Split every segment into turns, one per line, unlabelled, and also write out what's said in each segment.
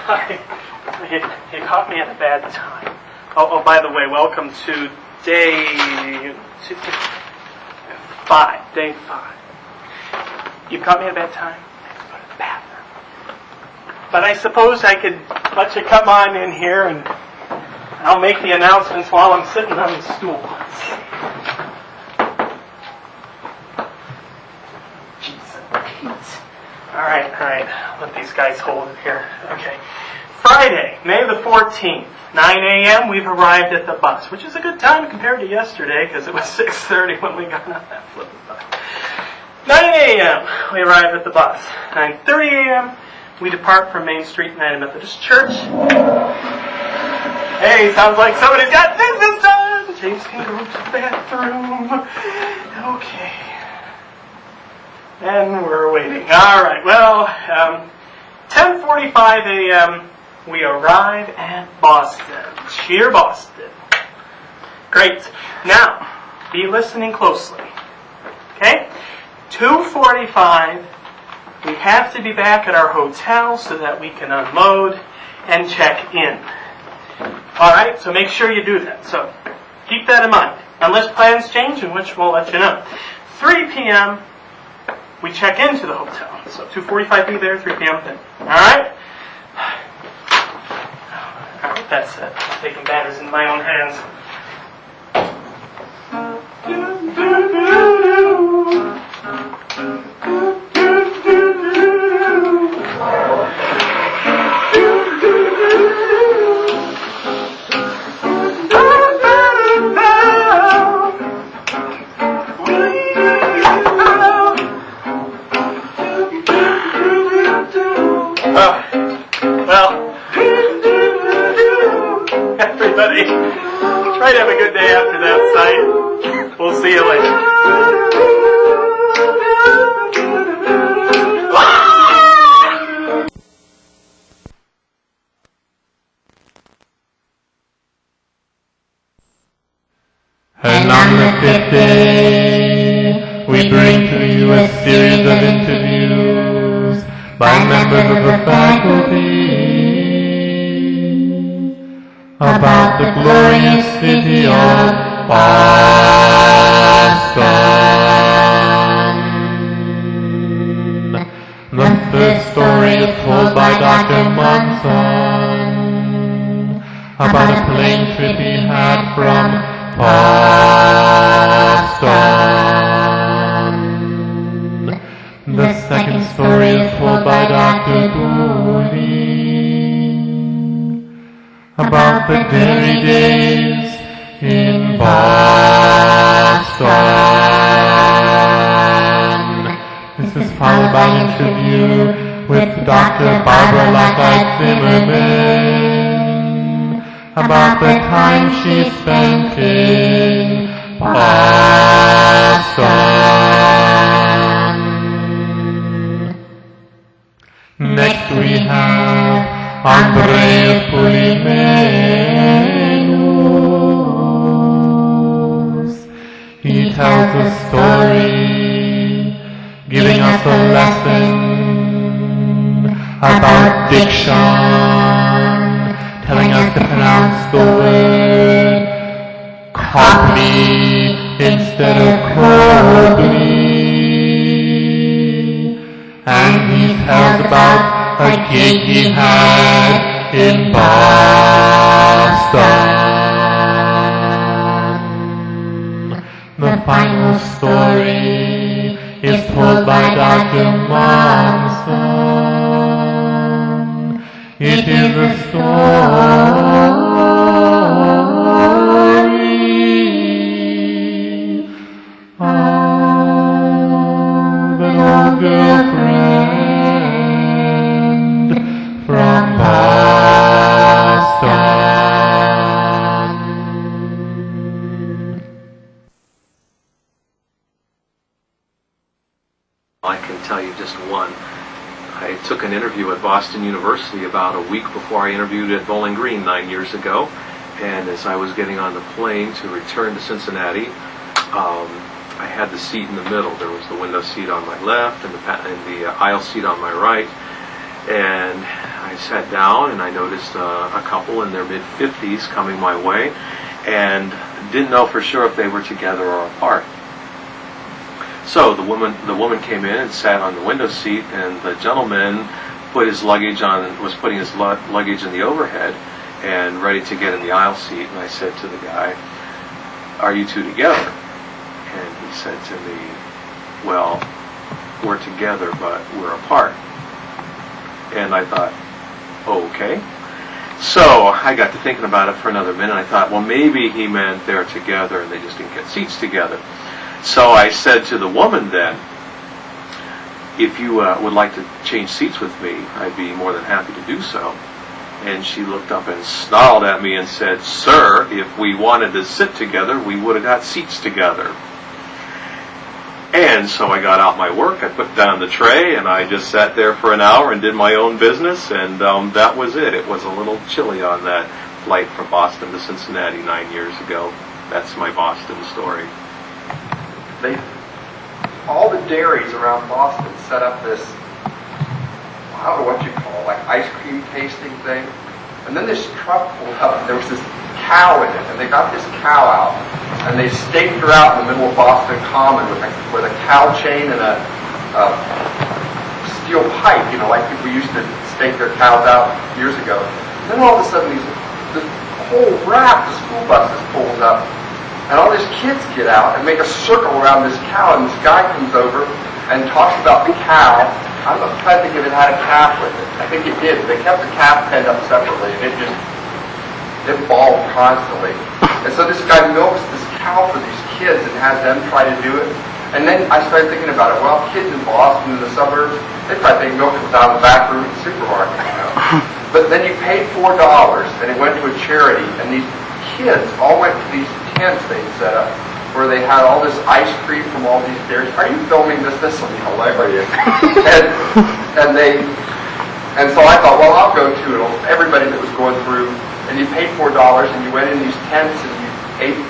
You caught me at a bad time. Oh, by the way, welcome to day 5. Day 5. You caught me at a bad time? I have to go to the bathroom. But I suppose I could let you come on in here and I'll make the announcements while I'm sitting on the stool. All right. Let these guys hold it here. Okay. Friday, May the 14th, 9 a.m., we've arrived at the bus, which is a good time compared to yesterday because it was 6:30 when we got on that flippin' bus. 9 a.m., we arrive at the bus. 9:30 a.m., we depart from Main Street United Methodist Church. Hey, sounds like somebody's got business done. James can go to the bathroom. Okay. And we're waiting. All right. Well, 10:45 a.m., we arrive at Boston. Cheer Boston. Great. Now, be listening closely. Okay? 2:45, we have to be back at our hotel so that we can unload and check in. All right? So make sure you do that. So keep that in mind. Unless plans change, in which we'll let you know. 3 p.m., we check into the hotel. So 2:45 be there, 3 p.m. then. All right? All right, that's it. I'm taking matters in my own hands. Everybody, try to have a good day after that sight. We'll see you later.
And on the 5th day, we bring to you a series of interviews by members of the faculty about the glorious city of Boston. The first story is told by Dr. Munson about a plane trip he had from Boston. The second story is told by Dr. Dooley about the dairy days in Boston. This is followed by an interview with Dr. Barbara Lockeye Zimmerman about the time she spent in Boston. Next we have Andrea Pulimenus. He tells a story, giving us a lesson about diction, telling us to pronounce the word Copley instead of Copley. And he tells about a gig he had in Boston. The final story is told by Dr. Monson. It is a story of an old girlfriend from Boston.
I can tell you just one. I took an interview at Boston University about a week before I interviewed at Bowling Green 9 years ago. And as I was getting on the plane to return to Cincinnati, I had the seat in the middle. There was the window seat on my left and the aisle seat on my right. And I I sat down and I noticed a couple in their mid-50s coming my way, and didn't know for sure if they were together or apart. So the woman came in and sat on the window seat, and the gentleman put his luggage on, was putting his luggage in the overhead and ready to get in the aisle seat. And I said to the guy, "Are you two together?" And he said to me, "Well, we're together, but we're apart." And I thought, okay. So I got to thinking about it for another minute. I thought, well, maybe he meant they're together and they just didn't get seats together. So I said to the woman then, "If you would like to change seats with me, I'd be more than happy to do so." And she looked up and snarled at me and said, "Sir, if we wanted to sit together, we would have got seats together." And so I got out my work, I put down the tray, and I just sat there for an hour and did my own business, and that was it. It was a little chilly on that flight from Boston to Cincinnati 9 years ago. That's my Boston story.
All the dairies around Boston set up this, I don't know what you call it, like ice cream tasting thing. And then this truck pulled up, and there was this cow in it, and they got this cow out, and they staked her out in the middle of Boston Common with a cow chain and a steel pipe, like people used to stake their cows out years ago. And then all of a sudden, this whole raft of school buses pulls up, and all these kids get out and make a circle around this cow, and this guy comes over and talks about the cow. I'm trying to think if it had a calf with it. I think it did. They kept the calf penned up separately, and it bawled constantly. And so this guy milks this cow for these kids and has them try to do it. And then I started thinking about it. Well, kids in Boston, in the suburbs, they probably think milk comes out of the back room of the supermarket, But then you paid $4, and it went to a charity, and these kids all went to these tents they set up where they had all this ice cream from all these dairies. Are you filming this? This will be hilarious. and so I thought, well, I'll go to it. Everybody that was going through, and you paid $4, and you went in these tents and you ate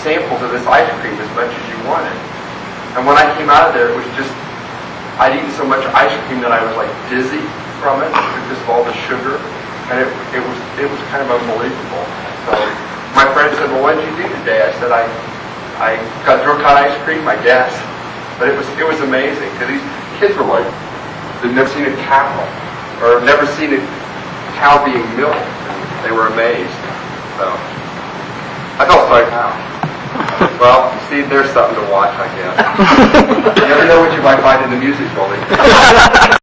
samples of this ice cream as much as you wanted. And when I came out of there, it was just, I'd eaten so much ice cream that I was like dizzy from it, just all the sugar, and it was kind of unbelievable. So my friend said, "Well, what did you do today?" I said, I got drunk on ice cream, I guess. But it was amazing, because these kids were like, they'd never seen a cow, or never seen a cow being milked. They were amazed. So I felt like, wow. Well, see, there's something to watch, I guess. You never know what you might find in the music building.